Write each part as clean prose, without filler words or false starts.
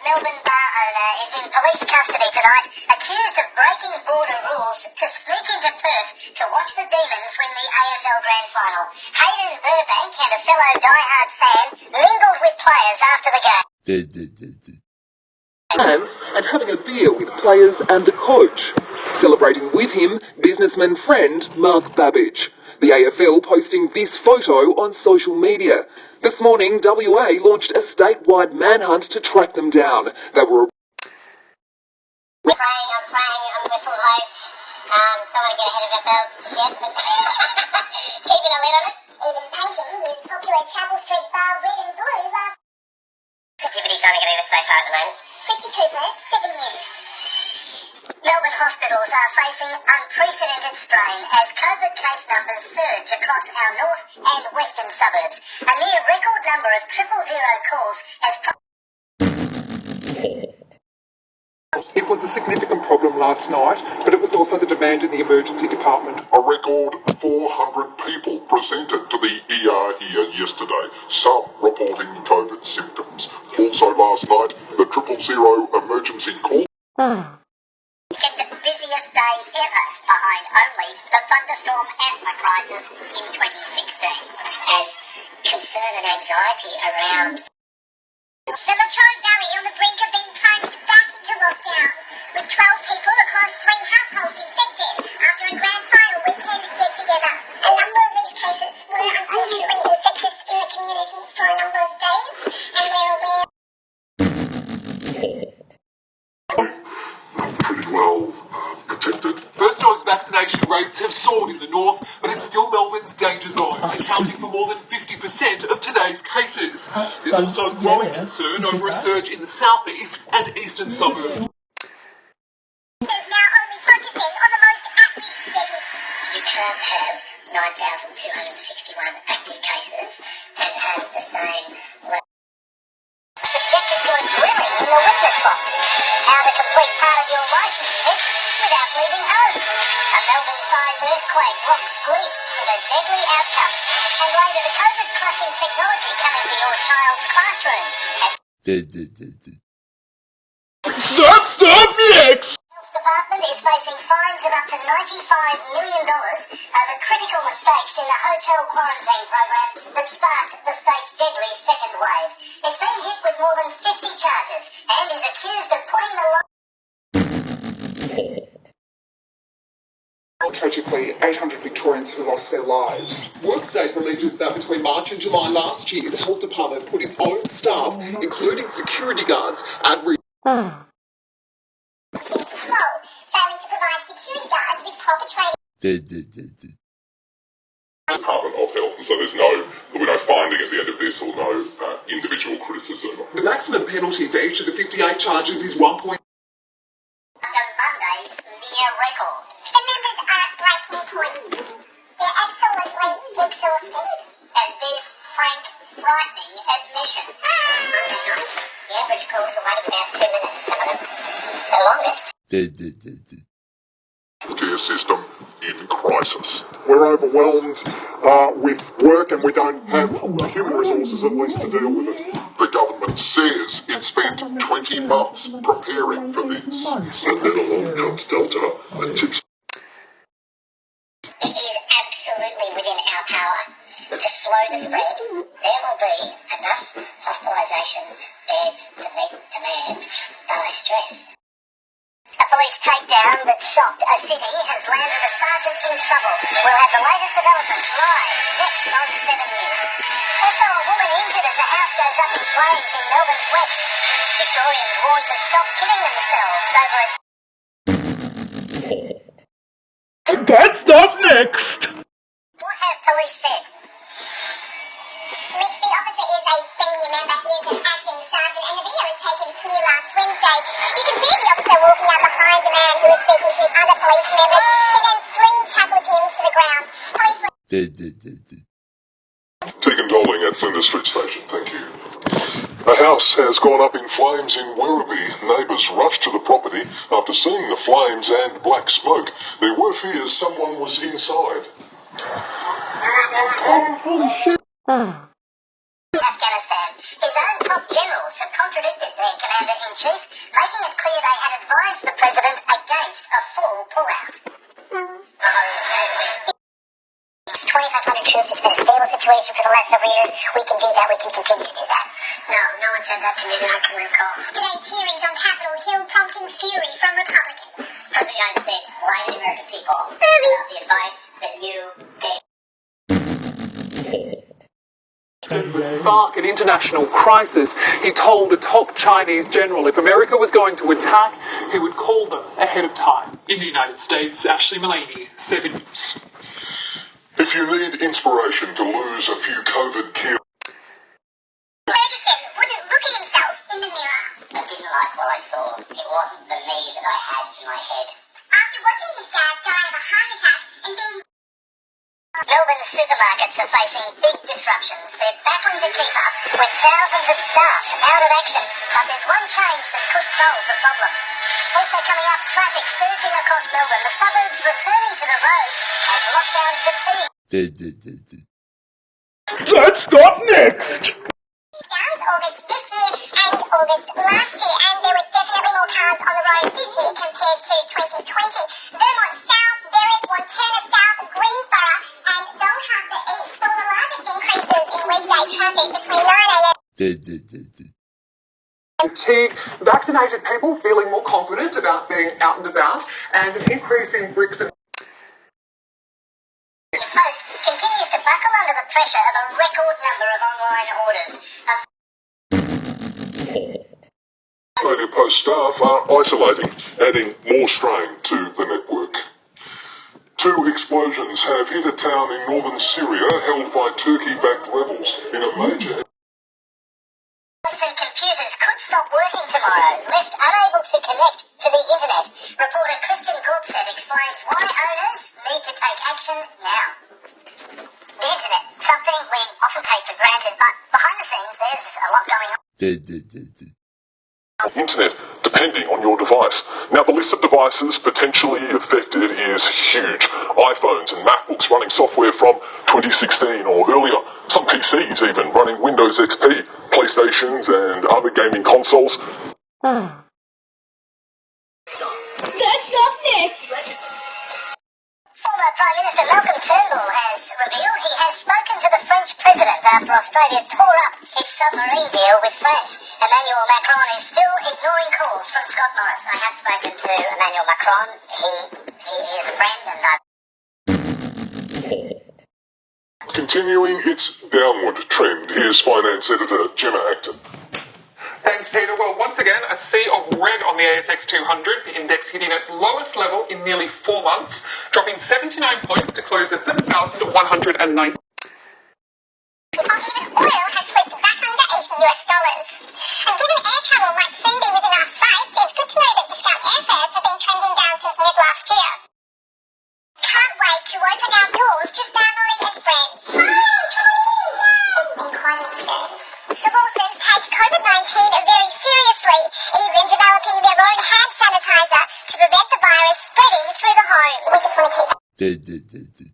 Melbourne bar owner is in police custody tonight, accused of breaking border rules to sneak into Perth to watch the Demons win the AFL Grand Final. Hayden Burbank and a fellow diehard fan mingled with players after the game. Fans and having a beer with players and the coach. Celebrating with him, businessman friend Mark Babbage. The AFL posting this photo on social media. This morning, WA launched a statewide manhunt to track them down. They were I'm full of hope. Don't want to get ahead of ourselves yet, but keeping a lid on it. Even painting his popular Chapel Street bar red and blue last... Activity's only going to go so far at the moment. Christy Cooper, 7 News. Melbourne hospitals are facing unprecedented strain as COVID case numbers surge across our north and western suburbs. A near record number of 000 calls has... It was a significant problem last night, but it was also the demand in the emergency department. A record 400 people presented to the ER here yesterday, some reporting COVID symptoms. Also last night, the 000 emergency call. The busiest day ever, behind only the thunderstorm asthma crisis in 2016. As concern and anxiety around the Latrobe Valley on the brink of being plunged back into lockdown, with 12 people across 3 households infected after a grand final weekend get-together. A number of these cases were unfortunately infectious in the community for a number of days, and we're aware... Pretty well protected. First dose vaccination rates have soared in the north, but it's still Melbourne's danger zone, accounting for more than 50% of today's cases. There's also growing concern over a surge in the southeast and eastern suburbs. Is now only focusing on the most at-risk settings. You can't have 9,261 active cases and have the same level. Subjected to a drilling in the witness box. How to complete part of your licence test without leaving home. A Melbourne-sized earthquake rocks Greece with a deadly outcome. And later, the COVID-crushing technology coming to your child's classroom. Stop next! The Health Department is facing fines of up to $95 million over critical mistakes in the hotel quarantine program that sparked the state's deadly second wave. It's been hit with more than 50 charges and is accused of putting the Tragically, 800 Victorians who lost their lives. WorkSafe alleges that between March and July last year, the Health Department put its own staff, including security guards, at risk. control, failing to provide security guards with proper training. Department of Health, and so there'll be no finding at the end of this or no individual criticism. The maximum penalty for each of the 58 charges is 1 point. After Monday's near record. The members are at breaking point. They're absolutely exhausted. At this frank, frightening admission. Monday night, the average calls were waiting about 2 minutes, some of them the longest. The care system in crisis. We're overwhelmed with work and we don't have the human resources at least to deal with it. The government says it spent 20 months preparing for this. And then along comes Delta and tips. It is absolutely within our power to slow the spread. There will be enough hospitalisation beds to meet demand, but I stress. A police takedown that shocked a city has landed a sergeant in trouble. We'll have the latest developments live next on 7 News. Also, a woman injured as a house goes up in flames in Melbourne's west. Victorians warned to stop kidding themselves over it. Bad stuff next! What have police said? Mitch, the officer is a senior member. He is an acting sergeant, and the video was taken here last Wednesday. You can see the officer walking out behind a man who is speaking to other police members. He then sling tackles him to the ground. Tegan Doling at Flinders Street Station, thank you. A house has gone up in flames in Werribee. Neighbours rushed to the property after seeing the flames and black smoke. There were fears someone was inside. Holy shit! Afghanistan. His own top generals have contradicted their commander editor-in-chief, making it clear they had advised the president against a full pullout. 2,500 troops, it's been a stable situation for the last several years. We can do that, we can continue to do that. No one said that to me that I can recall. Today's hearings on Capitol Hill prompting fury from Republicans. President of the United States lying to the American people about the advice that you gave. Would spark an international crisis. He told the top Chinese general if America was going to attack, he would call them ahead of time. In the United States, Ashley Mullaney, 7 News. If you need inspiration to lose a few COVID kilos. Ferguson wouldn't look at himself in the mirror. I didn't like what I saw. It wasn't the me that I had in my head. After watching his dad die of a heart attack and being... Melbourne's supermarkets are facing big disruptions. They're battling to keep up with thousands of staff out of action. But there's one change that could solve the problem. Also coming up, traffic surging across Melbourne. The suburbs returning to the roads as lockdown fatigue. Let's start next! Downs August this year and August last year, and there were definitely more cars on the road this year compared to 2020. Vermont South, Berwick, Montana South, Greensboro, and Doncaster saw the largest increases in weekday traffic between 9 a.m. Fatigue, vaccinated people feeling more confident about being out and about, and an increase in bricks and The Post continues to buckle under the pressure of a record number of online orders. Daily Post staff are isolating, adding more strain to the network. 2 explosions have hit a town in northern Syria held by Turkey-backed rebels in a major... And computers could stop working tomorrow, left unable to connect to the internet. Reporter Christian Gorpset explains why owners need to take action now. The internet, something we often take for granted, but behind the scenes there's a lot going on. Internet depending on your device. Now the list of devices potentially affected is huge. iPhones and MacBooks running software from 2016 or earlier. Some PCs even running Windows XP, PlayStations and other gaming consoles. That's up next. Former Prime Minister Malcolm Turnbull has revealed he has spoken to the French president after Australia tore up its submarine deal with France. Emmanuel Macron is still ignoring calls from Scott Morris. I have spoken to Emmanuel Macron. He is a friend and I... Continuing its downward trend, here's finance editor Gemma Acton. Thanks, Peter. Well, once again, a sea of red on the ASX 200, the index hitting its lowest level in nearly 4 months, dropping 79 points to close at 7,109. Even oil has slipped back under $80. And given air travel might soon be within our sights, it's good to know that discount airfares have been trending down since mid-last year. Can't wait to open our doors to family and friends. Hi, come on in. It's been quite an experience. The Lawsons take COVID-19 very seriously, even developing their own hand sanitizer to prevent the virus spreading through the home. We just want to keep...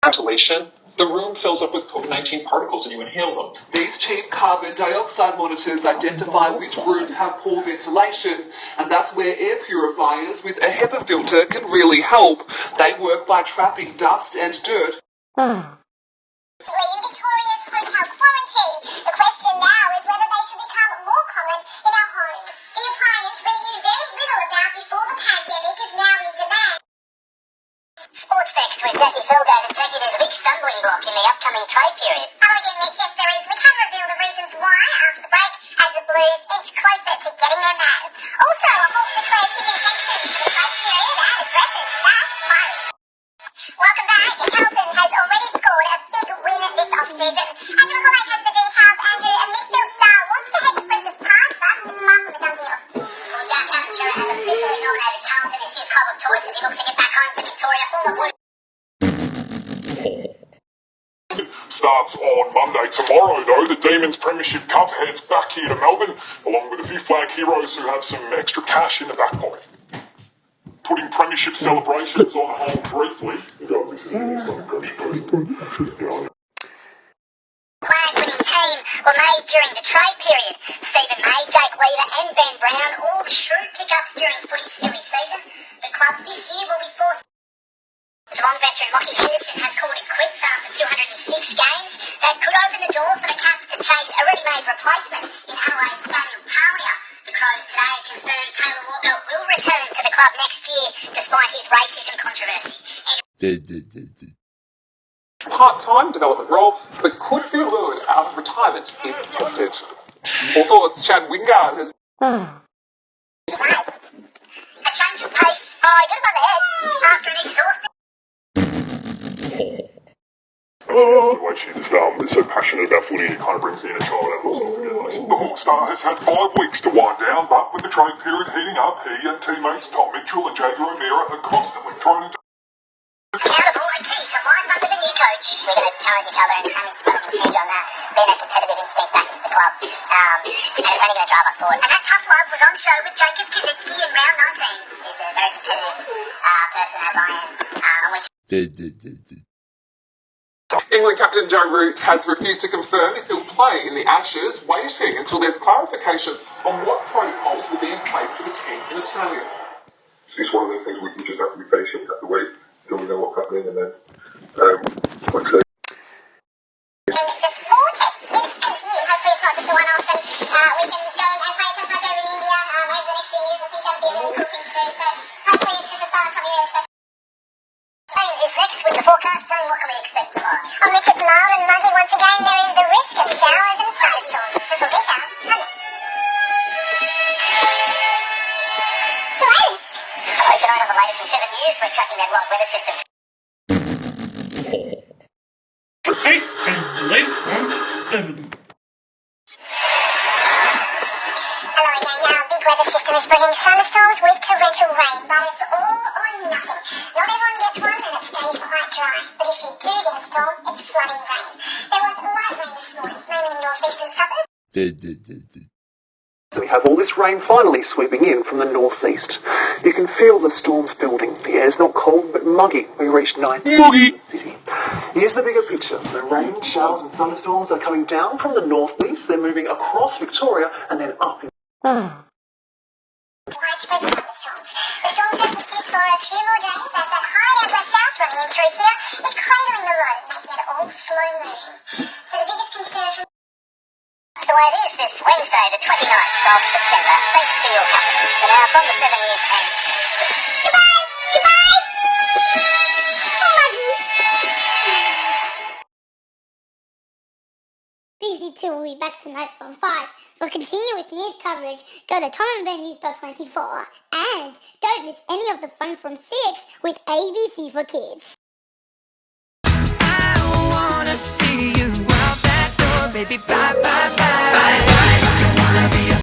Ventilation, the room fills up with COVID-19 particles and you inhale them. These cheap carbon dioxide monitors identify which rooms have poor ventilation, and that's where air purifiers with a HEPA filter can really help. They work by trapping dust and dirt. In Victoria's hotel quarantine, the question now is whether they should become more common in our homes. The appliance we knew very little about before the pandemic is now in demand. Sports next with Jackie Felgate. And Jackie, there's a big stumbling block in the upcoming trade period. Oh, again, Mitch, yes, there is. We can reveal the reasons why after the break as the Blues inch closer to getting their man. Also, a Hawk declared his intentions for the trade period and addresses that virus. Welcome back. Carlton has already scored a big win this off-season. Andrew McCormack has the details. Andrew, a midfield star wants to head to Princess Park, but it's far from a done deal. Well, Jack Archer has officially nominated Carlton as his club of choice as he looks to get back home to Victoria. Former Blue Starts on Monday. Tomorrow, though, the Demons Premiership Cup heads back here to Melbourne, along with a few flag heroes who have some extra cash in the back pocket. Putting premiership celebrations on hold briefly. Flag-winning team were made during the trade period. Stephen May, Jake Lever and Ben Brown, all shrewd pickups during footy's silly season. The clubs this year will be forced. Geelong veteran Lockie Henderson has called it quits after 206 games. That could open the door for the Cats to chase a ready-made replacement in Adelaide's Daniel Talia. The Crows today confirmed Taylor Walker will return to the club next year despite his racism controversy. Part-time development role, but could be lured out of retirement if tempted. More thoughts, Chad Wingard has... Nice. A change of pace. Oh, you got him on the head after an exhausting... The way she just is so passionate about footy, it kind of brings in a child out of the Hawk Star has had 5 weeks to wind down, but with the trade period heating up, he and teammates Tom Mitchell and Jager O'Meara are constantly thrown into... Now is all the key to life under the new coach. We're going to challenge each other, and Sammy's going to be huge on that. Bring that competitive instinct back into the club. And it's only going to drive us forward. And that tough love was on show with Jacob Kaczynski in round 19. He's a very competitive person, as I am, on which... England captain Joe Root has refused to confirm if he'll play in the Ashes, waiting until there's clarification on what protocols will be in place for the team in Australia. It's one of those things we just have to be patient, we have to wait until we know what's happening, and then, like I say, just 4 tests in AU. Hopefully it's not just a one-off, and we can go and play a test match over in India over the next few years. I think that'll be a really cool thing to do. So hopefully it's just a start of something really special. Shane is next with the forecast. Shane, what can we expect tomorrow? On which it's mild and muggy once again. There is the risk of showers and thunderstorms. For full details, are next. The latest. Hello, tonight on the latest from 7 News, we're tracking that world weather system. Hey, and the latest one, Hello again. Our big weather system is bringing thunderstorms with torrential rain, but it's all or nothing. Not everyone gets one, and it stays quite dry. But if you do get a storm, it's flooding rain. There was light rain this morning, mainly in northeastern suburbs. So we have all this rain finally sweeping in from the northeast. You can feel the storms building. The air's not cold, but muggy. We reached 19 in the city. Here's the bigger picture. The rain, showers and thunderstorms are coming down from the northeast. They're moving across Victoria and then up. Widespread thunderstorms. The storm should persist for a few more days as that high outward south running in through here is cradling the low, making it all slow moving. So the biggest concern from the way it is this Wednesday, the 29th of September. Thanks for your company. But now from the 7 News team. Goodbye! Goodbye! Muggy! BC2 will be back tonight from 5. For continuous news coverage, go to tomandbennews.24 and don't miss any of the fun from 6 with ABC for Kids. I wanna see you out that door, baby, bye bye.